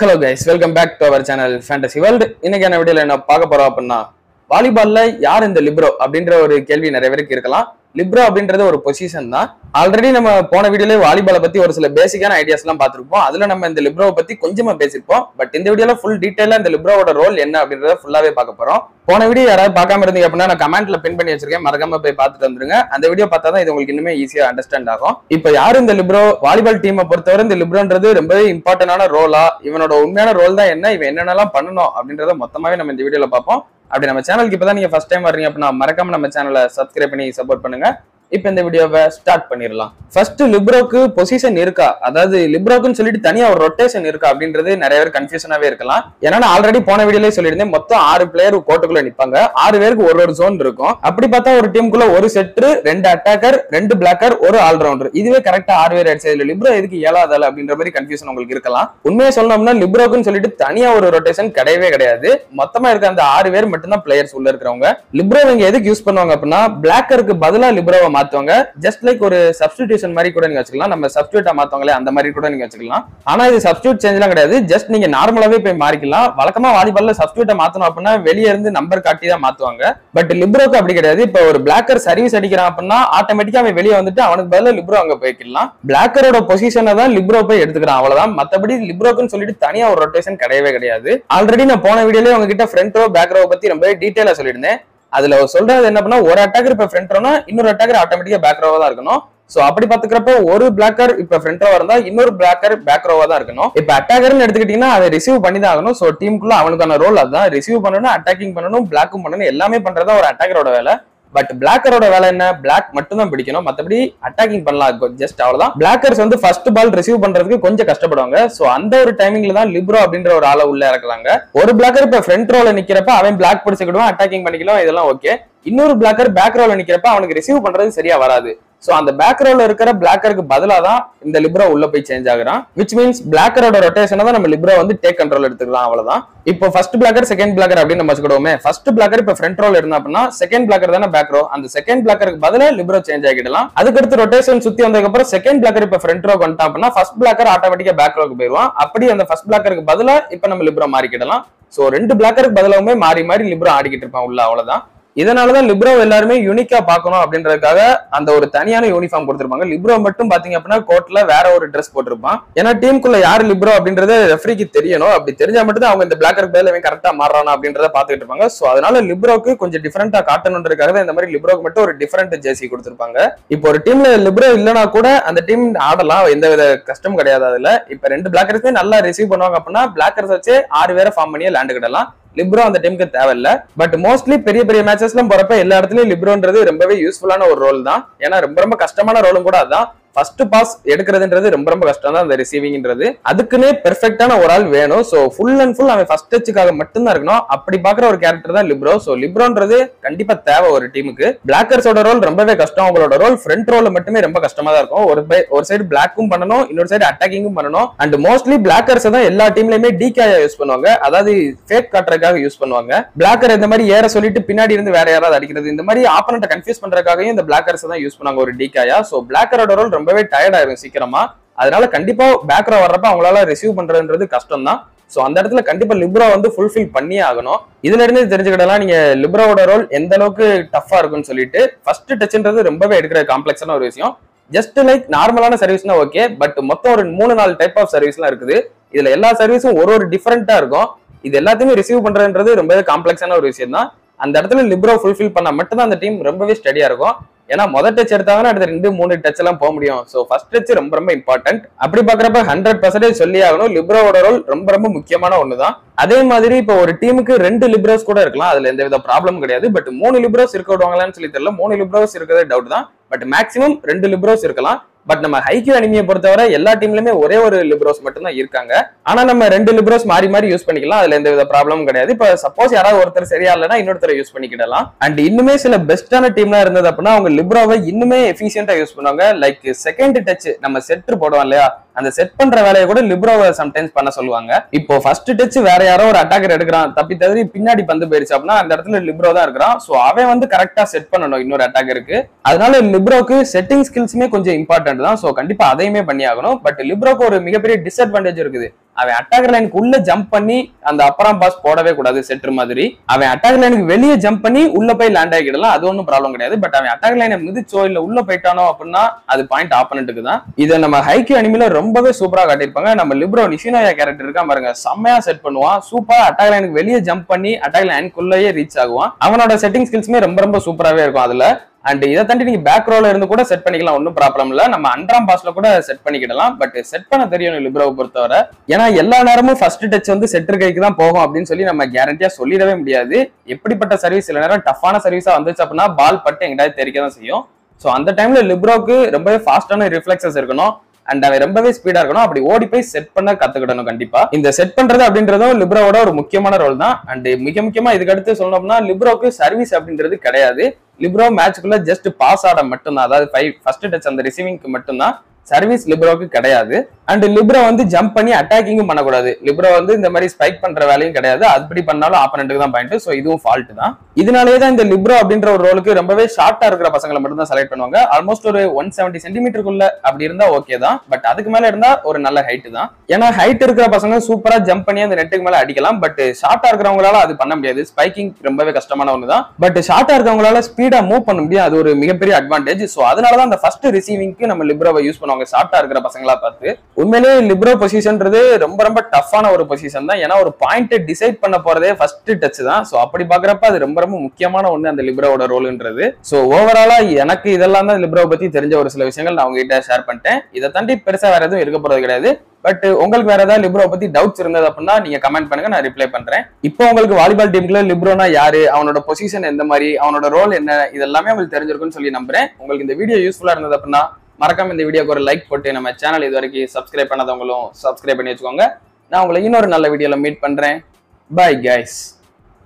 Hello guys, welcome back to our channel Fantasy World. இன்னைக்கு என்ன வீடியோல என்ன பார்க்க போறோம் அப்படின்னா வாலிபால்ல யார் இந்த லிப்ரோ அப்படின்ற ஒரு கேள்வி நிறைய பேருக்கு இருக்கலாம். லிப்ரோ அப்படின்றது ஒரு பொசிஷன் தான். ஆல்ரெடி நம்ம போன வீடியோல வாலிபாலை பத்தி ஒரு சில பேசிக்கான ஐடியாஸ் எல்லாம் பார்த்திருப்போம். அதுல நம்ம இந்த லிப்ரோவை பத்தி கொஞ்சமா பேசிருப்போம். பட் இந்த வீடியோல ஃபுல் டீடைலா இந்த லிப்ரோவோட ரோல் என்ன அப்படின்றத ஃபுல்லாவே பார்க்க போறோம். போன வீடியோ யாராவது பார்க்காம இருந்தீங்க அப்படின்னா நான் கமெண்ட்ல பின் பண்ணி வச்சிருக்கேன், மறக்காம போய் பார்த்துட்டு வந்துருங்க. அந்த வீடியோ பார்த்தா தான் இது உங்களுக்கு இன்னுமே ஈஸியா அண்டர்ஸ்டாண்ட் ஆகும். இப்போ யாரு இந்த லிப்ரோ வாலிபால் டீமை பொறுத்தவரை இந்த லிப்ரோன்றது ரொம்பவே இம்பார்ட்டன்டான ரோலா, இவனோட உண்மையான ரோல் தான் என்ன, இவன் என்னென்னலாம் பண்ணணும் அப்படின்றத மொத்தமாவே நம்ம இந்த வீடியோல பார்ப்போம். அப்படி நம்ம சேனலுக்கு இப்பதான் நீங்க ஃபர்ஸ்ட் டைம் வர்றீங்க அப்படின்னா மறக்காம நம்ம சேனலை சப்ஸ்கிரைப் பண்ணி சப்போர்ட் பண்ணுங்க. இப்ப இந்த வீடியோவை ஸ்டார்ட் பண்ணிடலாம். ஃபர்ஸ்ட் லிப்ரோக்கு பொசிஷன் இருக்கா, அதாவது லிப்ரோக்குன்னு சொல்லிட்டு தனியா ஒரு ரொட்டேஷன் இருக்கா அப்படின்றது நிறைய பேர் கன்ஃபியூஷனாவே இருக்கலாம். ஏன்னா நான் ஆல்ரெடி போன வீடியோலயே சொல்லியிருந்தேன், மொத்தம் 6 பிளேயர் கோர்ட்டுக்குள்ள நிப்பாங்க, 6 பேருக்கு ஒரு ஜோன் இருக்கும். அப்படி பார்த்தா ஒரு டீமுக்குள்ள ஒரு செட்டர், 2 அட்டாக்கர், 2 பிளாக்கர், ஒரு ஆல்ரவுண்டர், இதுவே கரெக்டா 6 பேர் ஆயிடுச்சு. இதுல லிப்ரோ எதுக்கு 7வது ஆள் அப்படின்ற மாதிரி கன்ஃபியூஷன் உங்களுக்கு இருக்கலாம். உண்மையை சொல்லணும்னா லிப்ரோக்குன்னு சொல்லிட்டு தனியா ஒரு ரொட்டேஷன் கிடையவே கிடையாது. மொத்தமா இருக்க அந்த 6 பேர் மட்டும்தான் பிளேயர்ஸ் உள்ள இருக்கிறவங்க. லிப்ரோ இங்க எதுக்கு யூஸ் பண்ணுவாங்க அப்படின்னா பிளாக்கருக்கு பதிலா லிப்ரோவை மாத்துவாங்க. ஜஸ்ட் லைக் ஒரு சப்ஸ்டிடியூஷன் மாதிரி கூட நீங்க வச்சுக்கலாம், நம்ம சப்ஸ்டிடியூட்டா மாத்தவங்களே அந்த மாதிரி கூட நீங்க வச்சுக்கலாம். ஆனா இது சப்ஸ்டிடியூட் சேஞ்ச்லாம் கிடையாது, ஜஸ்ட் நீங்க நார்மலாவே போய் மாறிக்கலாம். வழக்கமா வாலிபால்ல சப்ஸ்டிடியூட்டா மாத்தணும் அப்படின்னா வெளியே இருந்து நம்பர் காட்டி தான் மாத்துவாங்க. பட் லிப்ரோக்கு அப்படி கிடையாது. இப்போ ஒரு பிளாக்கர் சர்வீஸ் அடிக்கிறான் அப்படின்னா ஆட்டோமேட்டிக்கா அவன் வெளியே வந்துட்டு அவனுக்கு பதிலா லிப்ரோ அங்க போய்க்கலாம். பிளாக்கரோட பொசிஷனை தான் லிப்ரோ போய் எடுத்துக்கிறான், அவ்வளவுதான். மத்தபடி லிப்ரோக்குன்னு சொல்லிட்டு தனியா ஒரு ரொட்டேஷன் கிடையவே கிடையாது. ஆல்ரெடி நான் போன வீடியோலயே உங்ககிட்ட ஃப்ரண்ட் ரோ பேக் ரோ பத்தி ரொம்ப டீடைலா சொல்லியிருந்தேன். அதுல சொல்றது என்ன பண்ணா, ஒரு அட்டாக்கர் இப்ப ஃப்ரண்ட் ரோனா இன்னொரு அட்டாக்கர் ஆட்டோமேட்டிக்கா பேக் ரோவா தான் இருக்கணும். சோ அப்படி பாத்துக்கிறப்ப ஒரு பிளாக்கர் இப்ப ஃப்ரண்ட் ரோவா இருந்தா இன்னொரு பிளாக்கர் பேக் ரோவா தான் இருக்கணும். இப்ப அட்டாக்கர்னு எடுத்துக்கிட்டீங்கன்னா அதை ரிசீவ் பண்ணி தான் ஆகணும். சோ டீமுக்குள்ள அவனுக்கான ரோல் அதுதான், ரிசீவ் பண்ணணும், அட்டாக்கிங் பண்ணணும், பிளாக்கும் பண்ணணும், எல்லாமே பண்றதா ஒரு அட்டாக்கரோட வேலை. பட் பிளாக்கரோட வேலை என்ன, பிளாக் மட்டும் தான் பிடிக்கணும், மத்தபடி அட்டாக்கிங் பண்ணலாம், ஜஸ்ட் அவ்வளவுதான். பிளாக்கர்ஸ் வந்து ஃபர்ஸ்ட் பால் ரிசீவ் பண்றதுக்கு கொஞ்சம் கஷ்டப்படுவாங்க. சோ அந்த ஒரு டைமிங்ல தான் லிப்ரோ அப்படின்ற ஒரு ஆளை உள்ள இறக்கலாங்க. ஒரு பிளாக்கர் இப்ப ஃப்ரண்ட் ரோல நிக்கிறப்ப அவன் பிளாக் பிடிச்சுக்கிடுவான், அட்டாக்கிங் பண்ணிக்கலாம், இதெல்லாம் ஓகே. இன்னொரு பிளாக்கர் பேக் ரோல நிக்கிறப்ப அவனுக்கு ரிசீவ் பண்றது சரியா வராது. சோ அந்த பேக் ரோல இருக்கிற பிளாக்கருக்கு பதிலா தான் இந்த லிப்ரோ உள்ள போய் சேஞ்ச் ஆகுறான். விச் மீன்ஸ் பிளாக்கரோட ரொட்டேஷனை தான் நம்ம லிப்ரோ வந்து டேக் கண்ட்ரோல் எடுத்துக்கலாம், அவ்வளவுதான். இப்போ ஃபர்ஸ்ட் பிளாக்கர் செகண்ட் பிளாக்கர் அப்படின்னு நம்ம வச்சுக்கிடுவோமே. ஃபர்ஸ்ட் பிளாக்கர் இப்ப ஃப்ரண்ட் ரோல இருந்தா அப்படின்னா செகண்ட் பிளாக்கர் தானே பேக் ரோ, அந்த செகண்ட் பிளாக்கருக்கு பதிலா லிப்ரோ சேஞ்ச் ஆகிடலாம். அதுக்கடுத்து ரொட்டேஷன் சுத்தி வந்ததுக்கு அப்புறம் செகண்ட் பிளாக்கர் இப்ப ஃப்ரண்ட் ரோ வந்துட்டா அப்படின்னா ஃபர்ஸ்ட் பிளாக்கர் ஆட்டோமேட்டிக்கா பேக் ரோக்கு போயிருவான். அப்படி அந்த ஃபர்ஸ்ட் பிளாக்கருக்கு பதிலா இப்ப நம்ம லிப்ரோ மாறிக்கிடலாம். சோ 2 பிளாக்கருக்கு பதிலாவுமே மாறி மாறி லிப்ரோ ஆடிக்கிட்டு இருப்பான் உள்ள, அவ்வளவுதான். இதனாலதான் லிப்ரோ எல்லாருமே யூனிக்கா பாக்கணும் அப்படின்றதுக்காக அந்த ஒரு தனியான யூனிஃபார்ம் கொடுத்திருப்பாங்க. லிப்ரோ மட்டும் பாத்தீங்க அப்படின்னா கோர்ட்ல வேற ஒரு ட்ரெஸ் போட்டிருப்பான். ஏன்னா டீமுக்குள்ள யாரு லிப்ரோ அப்படின்றது ரெஃப்ரிக்கு தெரியணும். அப்படி தெரிஞ்சா மட்டும் தான் அவங்க இந்த பிளாக்கருக்கு பதிலா கரெக்டா மாறானா அப்படின்றத பாத்துக்கிட்டு இருப்பாங்க. சோ அதனால லிப்ரோக்கு கொஞ்சம் டிஃபரெண்டா காட்டணுன்றதுக்காக இந்த மாதிரி லிப்ரோக்கு மட்டும் ஒரு டிஃபரெண்ட் ஜெர்சி கொடுத்திருப்பாங்க. இப்போ ஒரு டீம்ல லிப்ரோ இல்லைன்னா கூட அந்த டீம் ஆடலாம், எந்த வித கஷ்டம் கிடையாது. அதுல இப்ப 2 பிளாக்கர்ஸே நல்லா ரிசீவ் பண்ணுவாங்க அப்படின்னா பிளாக்கர்ஸ் வச்சு 6 பேரை ஃபார்ம் பண்ணி லேண்டுக்கிடலாம். லிப்ரோ அந்த டீமுக்கு தேவையில்ல. பட் மோஸ்ட்லி பெரிய பெரிய மேட்சஸ்லாம் போறப்ப எல்லா இடத்துலயும் லிப்ரோன்றது ரொம்பவே யூஸ்ஃபுல்லான ஒரு ரோல் தான். ஏன்னா ரொம்ப கஷ்டமான ரோலும் கூட அதான். ஃபர்ஸ்ட் பாஸ் எடுக்கிறதுன்றது ரொம்ப கஷ்டம் தான், அந்த ரிசீவிங்ன்றது. அதுக்குன்னே பெர்ஃபெக்டான ஒரு ஆள் வேணும். சோ ஃபுல் அண்ட் ஃபுல் அவன் ஃபர்ஸ்ட் டச்சுக்காக மட்டும்தான் இருக்கணும். அப்படி பாக்குற ஒரு கேரக்டர் தான் லிப்ரோ. சோ லிப்ரோன்றது கண்டிப்பா தேவை ஒரு டீமுக்கு. பிளாக்கர்ஸோட ரோல் ரொம்பவே கஷ்டம். அவங்களோட ரோல் ஃப்ரண்ட் ரோல மட்டுமே ரொம்ப கஷ்டமா தான் இருக்கும். ஒரு சைடு பிளாக்கும் பண்ணணும், இன்னொரு சைடு அட்டாக்கிங்கும் பண்ணணும். அண்ட் மோஸ்ட்லி பிளாக்கர்ஸ் தான் எல்லா டீம்லயுமே டிகாயா யூஸ் பண்ணுவாங்க, அதாவது ஃபேக் காட்டுறதுக்காக யூஸ் பண்ணுவாங்க. பிளாக்கர் இந்த மாதிரி ஏற சொல்லிட்டு பின்னாடி இருந்து வேற யாராவது அடிக்கிறது, இந்த மாதிரி ஆப்பனண்ட்டை கன்ஃபியூஸ் பண்றதுக்காகவும் இந்த பிளாக்கர்ஸ் தான் யூஸ் பண்ணுவாங்க ஒரு டிகாயா. சோ பிளாக்கரோட ரோல் ரொம்பவே டயர்ட் ஆயிரும் சீக்கிரமா. அதனால கண்டிப்பா பேக் ரோ வர்றப்ப அவங்களால ரிசீவ் பண்றதுன்றது கஷ்டம் தான். சோ அந்த இடத்துல கண்டிப்பா லிப்ரோ வந்து ஃபுல்ஃபில் பண்ணியே ஆகணும். இதுல இருந்து தெரிஞ்சுக்கிடலாம் நீங்க லிப்ரோவோட ரோல் எந்த அளவுக்கு டஃபா இருக்குன்னு சொல்லிட்டு. ஃபர்ஸ்ட் டச்ன்றது ரொம்பவே எடுக்கிற காம்ப்ளெக்ஸான ஒரு விஷயம். ஜஸ்ட் லைக் நார்மலான சர்வீஸ்னா ஓகே, பட் மொத்தம் ஒரு 3-4 டைப் ஆஃப் சர்வீஸ்லாம் இருக்குது. இதுல எல்லா சர்வீஸும் ஒரு டிஃபரெண்டா இருக்கும். இது எல்லாத்தையுமே ரிசீவ் பண்றதுன்றது ரொம்பவே காம்ப்ளெக்ஸான ஒரு விஷயம் தான். அந்த இடத்துல லிப்ரோ ஃபுல்ஃபில் பண்ணா மட்டும்தான் அந்த டீம் ரொம்பவே ஸ்டடியா இருக்கும். ஏன்னா முதல் டச் எடுத்தாங்கன்னா அடுத்த 2-3 டச் எல்லாம் போக முடியும். சோ ஃபர்ஸ்ட் டச் ரொம்ப இம்பார்ட்டன்ட். அப்படி பாக்குறப்ப 100% சொல்லி ஆகணும், லிப்ரோவோட ரோல் ரொம்ப முக்கியமான ஒண்ணுதான். அதே மாதிரி இப்போ ஒரு டீமுக்கு 2 லிப்ரோஸ் கூட இருக்கலாம், அதுல எந்த வித ப்ராப்ளம் கிடையாது. பட் 3 லிப்ரோஸ் இருக்க விடுவாங்களான்னு சொல்லி தெரியல. 3 லிப்ரோஸ் இருக்கிறதே டவுட் தான். பட் மேக்ஸிமம் 2 லிப்ரோஸ் இருக்கலாம். பட் நம்ம ஹைக்யூ அனிமியை பொறுத்தவரை எல்லா டீம்லயுமே ஒரே ஒரு லிப்ரோஸ் மட்டும் தான் இருக்காங்க. ஆனா நம்ம 2 லிப்ரோஸ் மாறி மாறி யூஸ் பண்ணிக்கலாம், அதுல எந்த வித ப்ராப்ளமும் கிடையாது. இப்ப சப்போஸ் யாராவது ஒருத்தர் சரியா இல்லைன்னா இன்னொருத்தரை யூஸ் பண்ணிக்கிடலாம். அண்ட் இன்னுமே சில பெஸ்டான டீம்லாம் இருந்தது அப்படின்னா அவங்க லிப்ரோவை இன்னுமே எஃபிஷியன்டா யூஸ் பண்ணுவாங்க. லைக் செகண்ட் டச் நம்ம செட் போடுவோம் இல்லையா, அந்த செட் பண்ற வேலையை கூட லிப்ரோவை சம்டைம்ஸ் பண்ண சொல்லுவாங்க. இப்போ ஃபர்ஸ்ட் டச் வேற யாரோ ஒரு அட்டாக்கர் எடுக்கிறான், தப்பி தவறி பின்னாடி பந்து போயிருச்சு அப்படின்னா அந்த இடத்துல லிப்ரோ தான் இருக்கிறான். சோ அவன் வந்து கரெக்டா செட் பண்ணணும் இன்னொரு அட்டாக்கருக்கு. அதனால லிப்ரோக்கு செட்டிங் ஸ்கில்ஸுமே கொஞ்சம் இம்பார்ட்டன்ட் தான். சோ கண்டிப்பா அதையுமே பண்ணி ஆகணும். பட் லிப்ரோக்கு ஒரு மிகப்பெரிய டிஸ்அட்வான்டேஜ் இருக்குது. அவன் அட்டாக்கர் லைனுக்கு உள்ள ஜம்ப் பண்ணி அந்த அப்பறம் பாஸ் போடவே கூடாது செட்டர் மாதிரி. அவன் அட்டாக்கர் லைனுக்கு வெளியே ஜம்ப் பண்ணி உள்ள போய் லேண்ட் ஆகிடலாம், அது ஒன்றும் ப்ராப்ளம் கிடையாது. பட் அவன் அட்டாக்கர் லைனை மிதிச்சோ இல்ல உள்ள போயிட்டானோ அப்படின்னா அது பாயிண்ட் ஆப்பனண்ட்டுக்கு தான். இதை நம்ம ஹைக்யூ அனிமில ரொம்பவே சூப்பரா காட்டியிருப்பாங்க. நம்ம லிப்ரோ நிஷினோயா கேரக்டர் இருக்கா பாருங்க, செம்மையா செட் பண்ணுவான். சூப்பரா அட்டாக்கர் லைனுக்கு வெளியே ஜம்ப் பண்ணி அட்டாக்கர் லைனுக்குள்ளேயே ரீச் ஆகுவான். அவனோட செட்டிங் ஸ்கில்ஸுமே ரொம்ப ரொம்ப சூப்பராகவே இருக்கும் அதுல. அண்ட் இதை தாண்டி நீங்க பேக் ரோல இருந்து கூட செட் பண்ணிக்கலாம், ஒன்றும் ப்ராப்ளம் இல்ல. நம்ம அன்றாம் பாஸ்ல கூட செட் பண்ணிக்கிடலாம். பட் செட் பண்ண தெரியும் லிப்ரோவை பொறுத்தவரை. ஏன்னா எல்லா நேரமும் ஃபர்ஸ்ட் டச் வந்து செட்டர் கைக்கு தான் போகும் அப்படின்னு சொல்லி நம்ம கேரண்டியா சொல்லிடவே முடியாது. எப்படிப்பட்ட சர்வீஸ் சில நேரம் டஃப்பான சர்வீஸா வந்துச்சு அப்படின்னா பால் பட்டு எங்கிட்ட தெரிக்க தான் செய்யும். ஸோ அந்த டைம்ல லிப்ரோக்கு ரொம்பவே ஃபாஸ்டான ரிஃப்ளெக்சஸ் இருக்கணும் அண்ட் அவன் ரொம்பவே ஸ்பீடா இருக்கணும். அப்படி ஓடி போய் செட் பண்ண கத்துக்கிடணும் கண்டிப்பா. இந்த செட் பண்றது அப்படின்றதும் லிப்ரோவோட ஒரு முக்கியமான ரோல் தான். அண்ட் மிக முக்கியமா இதுக்கு அடுத்து சொல்லணும்னா லிப்ரோக்கு சர்வீஸ் அப்படின்றது கிடையாது. லிப்ரோ மேட்சுக்குள்ள ஜஸ்ட் பாஸ் ஆட மட்டும்தான், அதாவது ஃபர்ஸ்ட் டச் அந்த ரிசீவிங்க்கு மட்டும்தான். சர்வீஸ் லிப்ரோக்கு கிடையாது. அண்ட் லிப்ரோ வந்து ஜம்ப் பண்ணி அட்டாக்கிங்கும் பண்ணக்கூடாது. லிப்ரோ வந்து இந்த மாதிரி ஸ்பைக் பண்ற வேலையும் கிடையாது. அப்படி பண்ணாலும் ஆப்பனண்ட்டுக்கு தான் பாயிண்ட். ஸோ இதுவும் ஃபால்ட் தான். இதனாலேயே தான் இந்த லிப்ரோ அப்படின்ற ஒரு ரோலுக்கு ரொம்பவே ஷார்ட்டா இருக்கிற பசங்களை மட்டும் தான் செலக்ட் பண்ணுவாங்க. ஆல்மோஸ்ட் ஒரு 170 சென்டிமீட்டருக்குள்ள அப்படி இருந்தா ஓகே தான். பட் அதுக்கு மேல இருந்தா ஒரு நல்ல ஹைட் தான். ஏன்னா ஹைட் இருக்கிற பசங்க சூப்பரா ஜம்ப் பண்ணி அந்த நெட்டுக்கு மேல அடிக்கலாம். பட் ஷார்ட்டா இருக்கிறவங்களால அது பண்ண முடியாது. ஸ்பைக்கிங் ரொம்பவே கஷ்டமான ஒன்று தான். பட் ஷார்ட்டா இருக்கிறவங்களால ஸ்பீடா மூவ் பண்ண முடியும், அது ஒரு மிகப்பெரிய அட்வான்டேஜ். ஸோ அதனாலதான் அந்த ஃபர்ஸ்ட் ரிசீவிங்க்கு நம்ம லிப்ரோவை யூஸ் பண்ணுவாங்க ஷார்ட்டா இருக்கிற பசங்களா பார்த்து. உண்மையிலேயே லிப்ரோ பொசிஷன்றது ரொம்ப ரொம்ப டஃப்பான ஒரு பொசிஷன் தான். ஏன்னா ஒரு பாயிண்ட் டிசைட் பண்ண போறதே ஃபர்ஸ்ட் டச் தான். ஸோ அப்படி பாக்குறப்ப அது ரொம்ப ரொம்ப முக்கியமான ஒண்ணு அந்த லிப்ரோவோட ரோல்ன்றது. ஸோ ஓவராலா எனக்கு இதெல்லாம் தான் லிப்ரோவை பத்தி தெரிஞ்ச ஒரு சில விஷயங்கள் நான் உங்ககிட்ட ஷேர் பண்ணிட்டேன். இதை தாண்டி பெருசா வேற எதுவும் இருக்க போறது கிடையாது. பட் உங்களுக்கு வேற ஏதாவது லிப்ரோ பத்தி டவுட்ஸ் இருந்தது அப்படின்னா நீங்க கமெண்ட் பண்ணுங்க, நான் ரிப்ளை பண்றேன். இப்போ உங்களுக்கு வாலிபால் டீமுக்குள்ள லிப்ரோனா யாரு, அவனோட பொசிஷன் எந்த மாதிரி, அவனோட ரோல் என்ன, இதெல்லாமே உங்களுக்கு தெரிஞ்சிருக்கும்னு சொல்லி நம்புறேன். உங்களுக்கு இந்த வீடியோ யூஸ்ஃபுல்லா இருந்தது அப்படின்னா மறக்காம இந்த வீடியோக்கு ஒரு லைக் போட்டு நம்ம சேனல் இது வரைக்கும் சப்ஸ்கிரைப் பண்ணாதவங்களும் சப்ஸ்கிரைப் பண்ணி வச்சுக்கோங்க. நான் உங்களை இன்னொரு நல்ல வீடியோல மீட் பண்றேன். Bye guys.